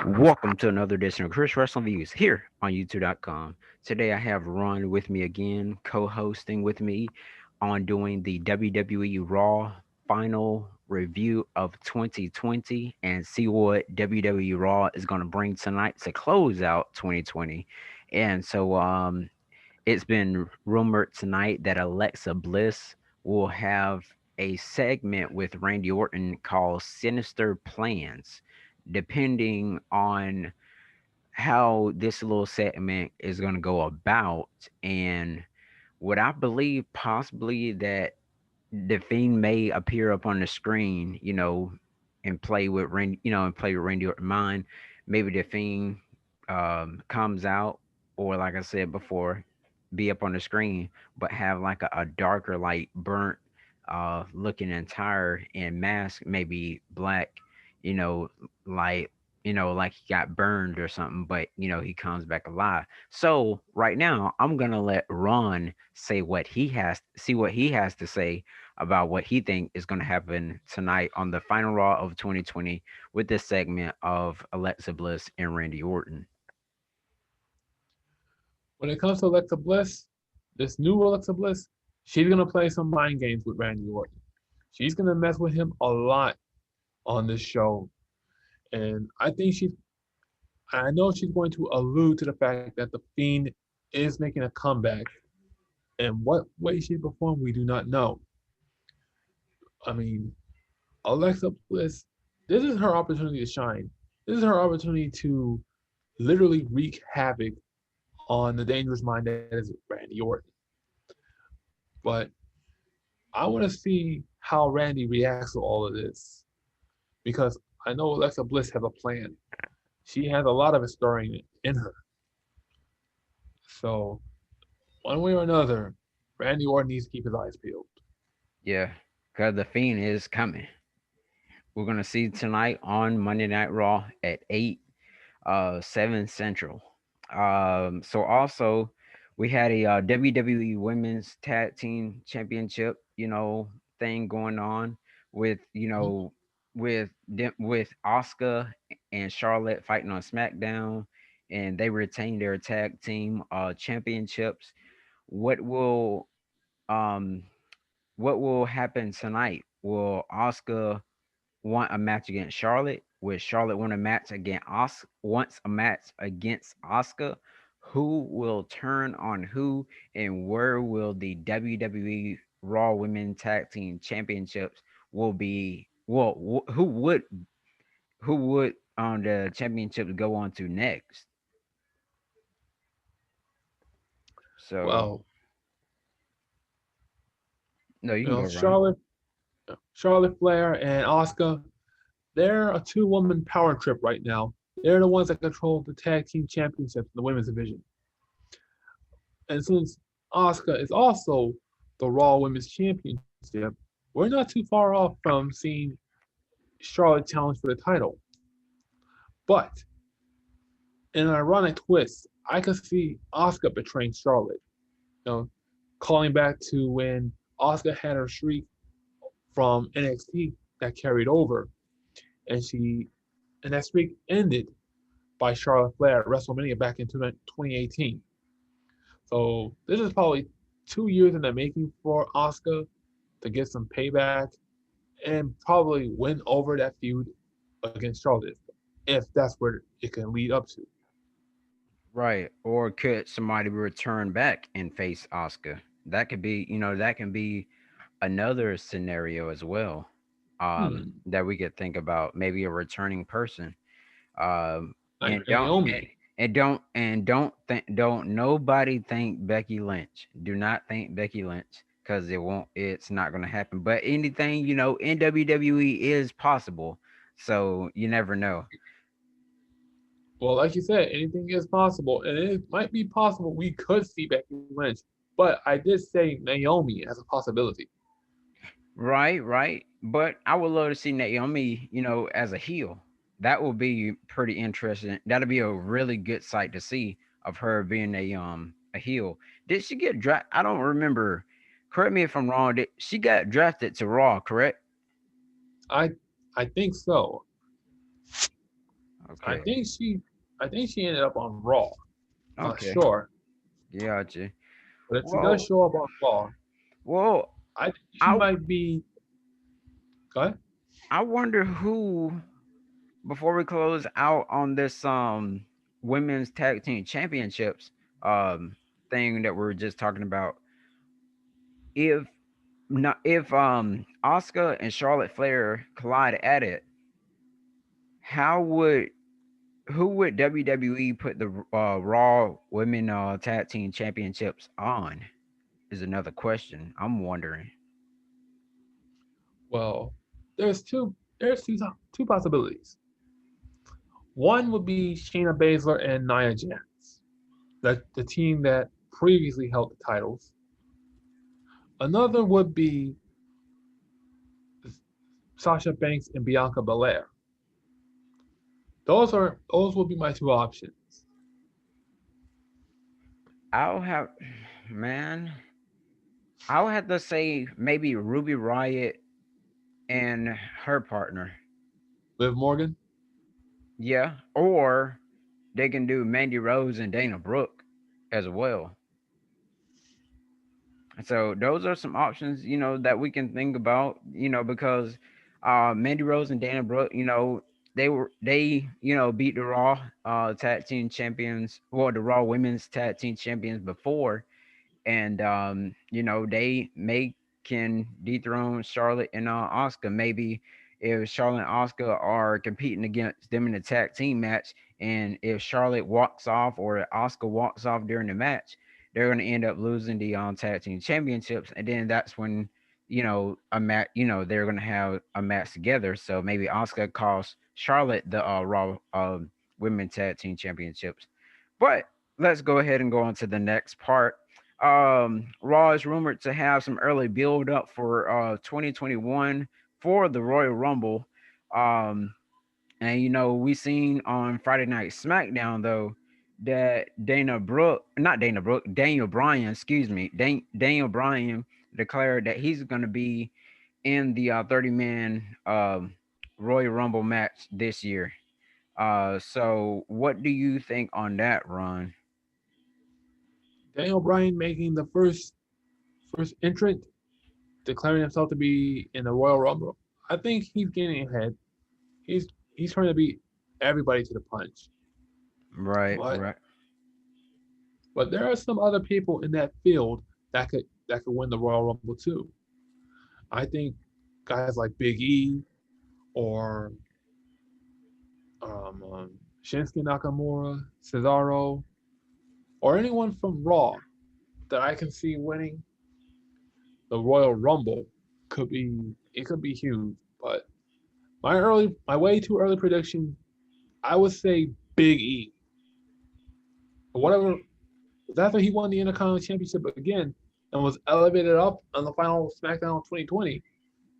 Welcome to another edition of Chris Wrestling Views here on YouTube.com. Today I have Ron with me again, co-hosting with me on doing the WWE Raw final review of 2020 and see what WWE Raw is going to bring tonight to close out 2020. And so it's been rumored tonight that Alexa Bliss will have a segment with Randy Orton called Sinister Plans, depending on how this little segment is going to go about. And what I believe possibly that the Fiend may appear up on the screen, and play with Randy, and play with Randy Orton mind. Maybe the Fiend comes out, or like I said before, be up on the screen, but have like a darker, like burnt, looking attire and mask, maybe black, you know, like like he got burned or something, but he comes back alive. So right now, I'm gonna let Ron say what he has, see what he has to say about what he think is gonna happen tonight on the final Raw of 2020 with this segment of Alexa Bliss and Randy Orton. When it comes to Alexa Bliss, this new Alexa Bliss, she's gonna play some mind games with Randy Orton. She's gonna mess with him a lot on this show, and I know she's going to allude to the fact that the Fiend is making a comeback. And what way, shape, or form we do not know. I mean, Alexa Bliss, this is her opportunity to shine. This is her opportunity to literally wreak havoc on the dangerous mind that is Randy Orton. But I want to see how Randy reacts to all of this because I know Alexa Bliss has a plan. She has a lot of it stirring in her. So, one way or another, Randy Orton needs to keep his eyes peeled. Yeah, because the Fiend is coming. We're gonna see tonight on Monday Night Raw at 7 Central. So also we had a WWE Women's Tag Team Championship, thing going on with Mhm. with Asuka and Charlotte fighting on SmackDown, and they retained their tag team championships. What will um what will happen tonight? Will Asuka want a match against Charlotte? Will Charlotte want a match against wants a match against Asuka? Who will turn on who, and where will the WWE Raw Women Tag Team Championships will be? Well, who would on the championships go on to next? So Well, no, you can go, Ron. Charlotte Flair and Asuka, they're a two-woman power trip right now. They're the ones that control the tag team championships in the women's division. And since Asuka is also the Raw Women's Championship, we're not too far off from seeing Charlotte challenge for the title. But in an ironic twist, I could see Asuka betraying Charlotte. You know, calling back to when Asuka had her streak from NXT that carried over, and she and that streak ended by Charlotte Flair at WrestleMania back in 2018. So this is probably 2 years in the making for Asuka to get some payback and probably win over that feud against Charlotte if that's where it can lead up to. Right. Or could somebody return back and face Oscar? That can be another scenario as well. Hmm. That we could think about, maybe a returning person. Like And don't Naomi. don't nobody think Becky Lynch. Do not think Becky Lynch, because it's not gonna happen. But anything, in WWE is possible. So you never know. Well, like you said, anything is possible, and it might be possible we could see Becky Lynch. But I did say Naomi as a possibility. Right, right. But I would love to see Naomi, as a heel. That would be pretty interesting. That'd be a really good sight to see of her being a heel. Did she get drafted? I don't remember. Correct me if I'm wrong. She got drafted to Raw, correct? I I think so. I Okay. think she, I think she ended up on Raw. Not Okay. sure, Gotcha. but if she does Well, show up on Raw, well, I think she I might be. Go ahead. I wonder who, before we close out on this women's tag team championships thing that we are just talking about, if not if Asuka and Charlotte Flair collide at it, how would who would WWE put the Raw Women Tag Team Championships on? Is another question I'm wondering. Well, there's two possibilities. One would be Shayna Baszler and Nia Jax, the team that previously held the titles. Another would be Sasha Banks and Bianca Belair. Those would be my two options. I'll have, man, I'll have to say maybe Ruby Riot and her partner. Liv Morgan. Yeah, or they can do Mandy Rose and Dana Brooke as well. So those are some options, that we can think about, because Mandy Rose and Dana Brooke, they beat the Raw tag team champions, well, the Raw women's tag team champions before, and they may can dethrone Charlotte and Oscar. Maybe if Charlotte and Oscar are competing against them in a tag team match, and if Charlotte walks off or Oscar walks off during the match, they're going to end up losing the tag team championships, and then that's when a match. They're going to have a match together. So maybe Oscar costs Charlotte the Raw women tag team championships. But let's go ahead and go on to the next part. Raw is rumored to have some early build up for 2021 for the Royal Rumble. Um, and we seen on Friday Night SmackDown though that Daniel Bryan, excuse me, Daniel Bryan declared that he's going to be in the 30-man Royal Rumble match this year. So what do you think on that, Ron? Daniel Bryan making the first entrant, declaring himself to be in the Royal Rumble. I think he's getting ahead. He's trying to beat everybody to the punch. Right, But right. but there are some other people in that field that could win the Royal Rumble too. I think guys like Big E or Shinsuke Nakamura, Cesaro, or anyone from Raw that I can see winning the Royal Rumble could be huge. But my way too early prediction, I would say Big E. Whatever after he won the Intercontinental Championship again and was elevated up on the final SmackDown 2020,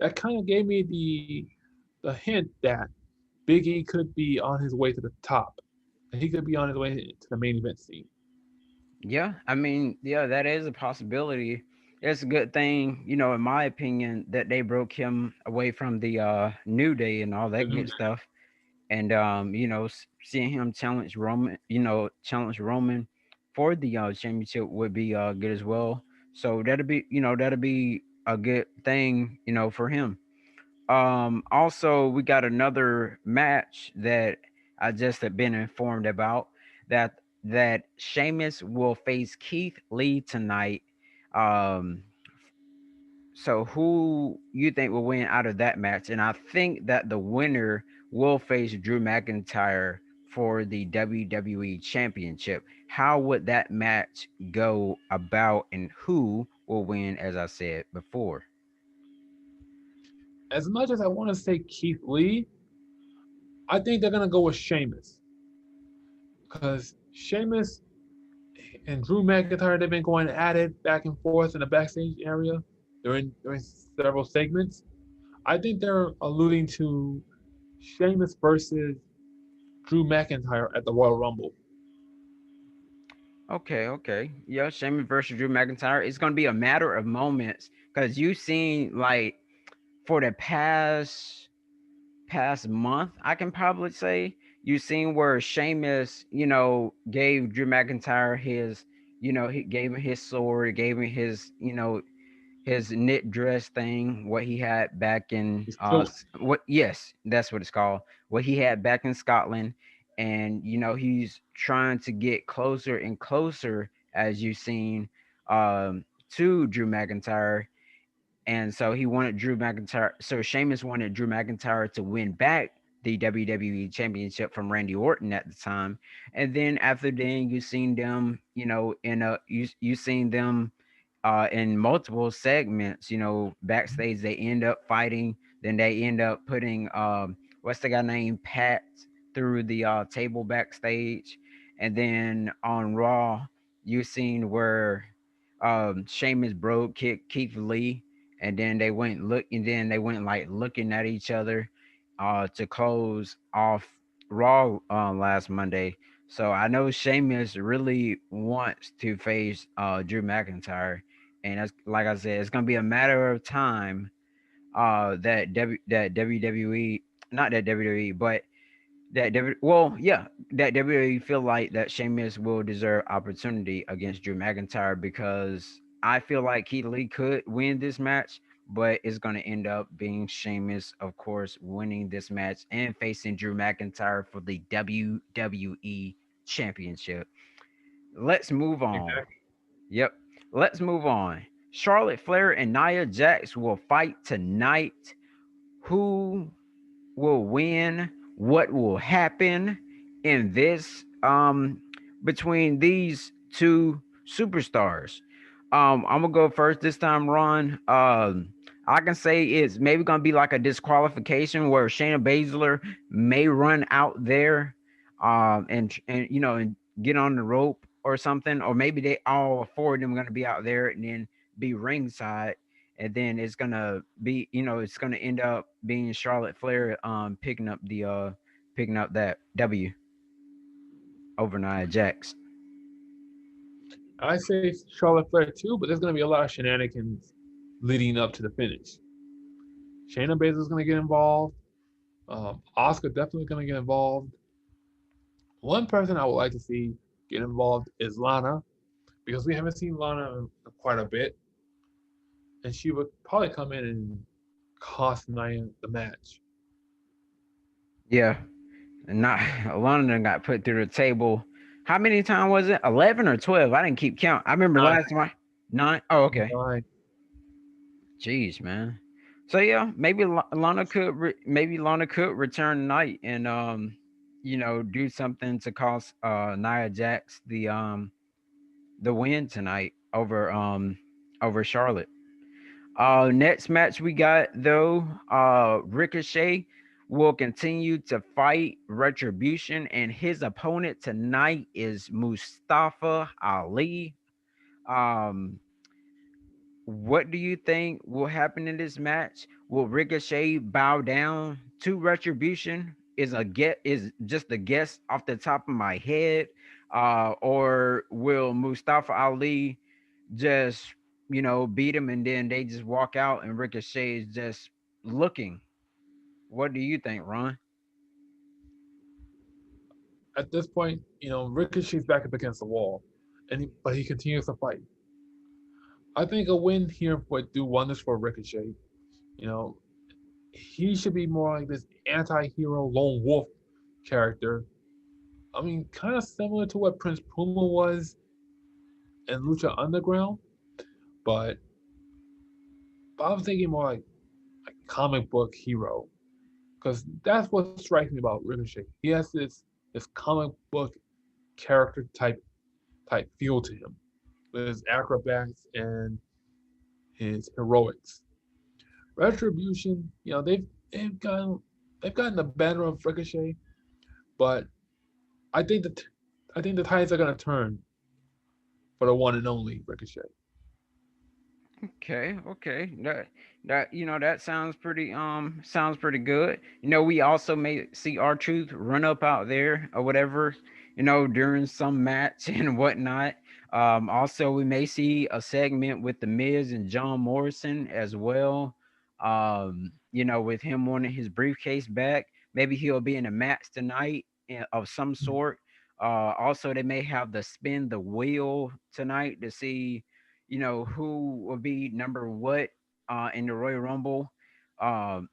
that kind of gave me the hint that Big E could be on his way to the top. He could be on his way to the main event scene. Yeah, I mean, yeah, that is a possibility. It's a good thing, in my opinion, that they broke him away from the New Day and all The that new good stuff. And seeing him challenge Roman for the championship would be good as well. So that'll be a good thing, for him. Also, we got another match that I just have been informed about that Sheamus will face Keith Lee tonight. Um, so who you think will win out of that match? And I think that the winner will face Drew McIntyre for the WWE Championship. How would that match go about, and who will win? As I said before. As much as I want to say Keith Lee, I think they're gonna go with Sheamus because Sheamus and Drew McIntyre they've been going at it back and forth in the backstage area during several segments. I think they're alluding to Sheamus versus Drew McIntyre at the Royal Rumble. Okay, okay. Yeah, Sheamus versus Drew McIntyre. It's gonna be a matter of moments because you've seen for the past month, I can probably say you seen where Sheamus, gave Drew McIntyre his, he gave him his sword, gave him his, his knit dress thing, what he had back in His kilt. what yes, that's what it's called. What he had back in Scotland. And he's trying to get closer and closer, as you've seen, to Drew McIntyre. And so he wanted Drew McIntyre. So Sheamus wanted Drew McIntyre to win back the WWE Championship from Randy Orton at the time. And then after then, you seen them, in a you seen them in multiple segments. Backstage they end up fighting. Then they end up putting what's the guy named Pat through the table backstage. And then on Raw, you seen where Sheamus broke kick Keith Lee, and then they went like looking at each other to close off Raw last Monday. So I know Sheamus really wants to face Drew McIntyre, and that's like I said, it's gonna be a matter of time that WWE, not that WWE, but that WWE feel like that Sheamus will deserve opportunity against Drew McIntyre, because I feel like Keith Lee could win this match, but it's going to end up being Sheamus, of course, winning this match and facing Drew McIntyre for the WWE Championship. Let's move on. Exactly. Yep, let's move on. Charlotte Flair and Nia Jax will fight tonight. Who will win, what will happen in this between these two superstars. I'm gonna go first this time, Ron. I can say it's maybe gonna be like a disqualification where Shayna Baszler may run out there, and and get on the rope or something, or maybe they all four of them gonna be out there and then be ringside, and then it's gonna be, it's gonna end up being Charlotte Flair picking up that W over Nia Jax. I say Charlotte Flair too, but there's going to be a lot of shenanigans leading up to the finish. Shayna Baszler's going to get involved. Asuka definitely going to get involved. One person I would like to see get involved is Lana, because we haven't seen Lana in quite a bit, and she would probably come in and cost Nia the match. Yeah, and not London got put through the table. How many times was it? 11 or 12? I didn't keep count. I remember Nine, last time. Nine. Oh, okay. nine. Jeez, man. So yeah, maybe Lana could maybe Lana could return tonight and do something to cost Nia Jax the win tonight over Charlotte. Next match we got though, Ricochet will continue to fight Retribution, and his opponent tonight is Mustafa Ali. Um, what do you think will happen in this match? Will Ricochet bow down to Retribution? Is just a guess off the top of my head, or will Mustafa Ali just beat him and then they just walk out and Ricochet is just looking? What do you think, Ron? At this point, Ricochet's back up against the wall, but he continues to fight. I think a win here would do wonders for Ricochet. You know, he should be more like this anti-hero lone wolf character. I mean, kind of similar to what Prince Puma was in Lucha Underground, but I'm thinking more like comic book hero, because that's what strikes me about Ricochet. He has this comic book character type feel to him, with his acrobats and his heroics. Retribution, they've gotten they've gotten the better of Ricochet, but I think that I think the tides are gonna turn for the one and only Ricochet. Okay, okay. That sounds pretty good. We also may see our truth run up out there or whatever, during some match and whatnot. Also we may see a segment with the Miz and John Morrison as well. With him wanting his briefcase back. Maybe he'll be in a match tonight of some sort. Also, they may have the spin the wheel tonight to see, who will be number what in the Royal Rumble. Um,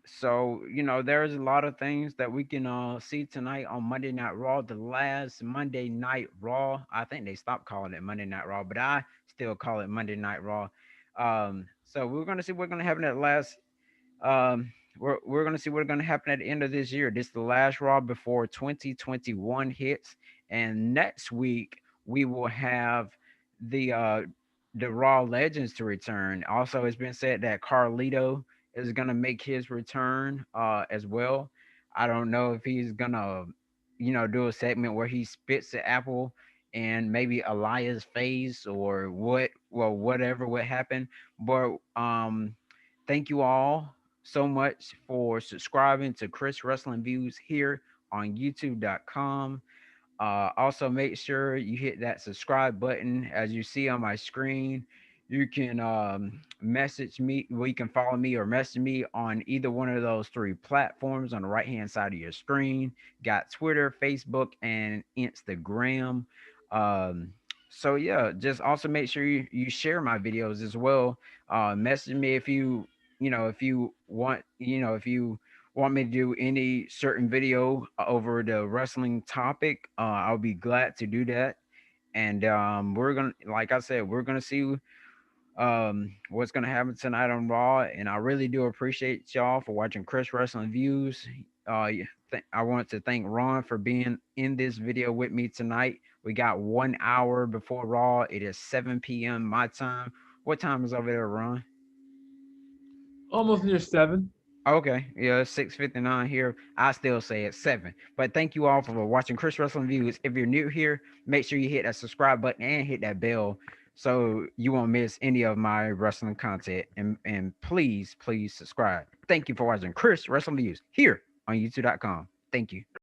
so there's a lot of things that we can see tonight on Monday Night Raw, the last Monday Night Raw. I think they stopped calling it Monday Night Raw, but I still call it Monday Night Raw. So we're gonna see what's gonna happen at last. We're gonna see what's gonna happen at the end of this year. This is the last Raw before 2021 hits, and next week we will have the uh the Raw Legends to return. Also, it's been said that Carlito is gonna make his return as well. I don't know if he's gonna do a segment where he spits the apple and maybe Elias face or whatever would happen. But thank you all so much for subscribing to Chris Wrestling Views here on youtube.com. Also, make sure you hit that subscribe button as you see on my screen. You can message me, well, you can follow me or message me on either one of those three platforms on the right hand side of your screen. Got Twitter, Facebook, and Instagram. Um, so, yeah, just also make sure you share my videos as well. Message me if you want me to do any certain video over the wrestling topic, I'll be glad to do that. And we're gonna, like I said, we're gonna see what's gonna happen tonight on Raw. And I really do appreciate y'all for watching Chris Wrestling Views. I want to thank Ron for being in this video with me tonight. We got 1 hour before Raw. It is 7 p.m. my time. What time is over there, Ron? Almost near 7. Okay, yeah, it's 6:59 here. I still say it's 7. But thank you all for watching Chris Wrestling Views. If you're new here, make sure you hit that subscribe button and hit that bell so you won't miss any of my wrestling content. And please, please subscribe. Thank you for watching Chris Wrestling Views here on youtube.com. Thank you.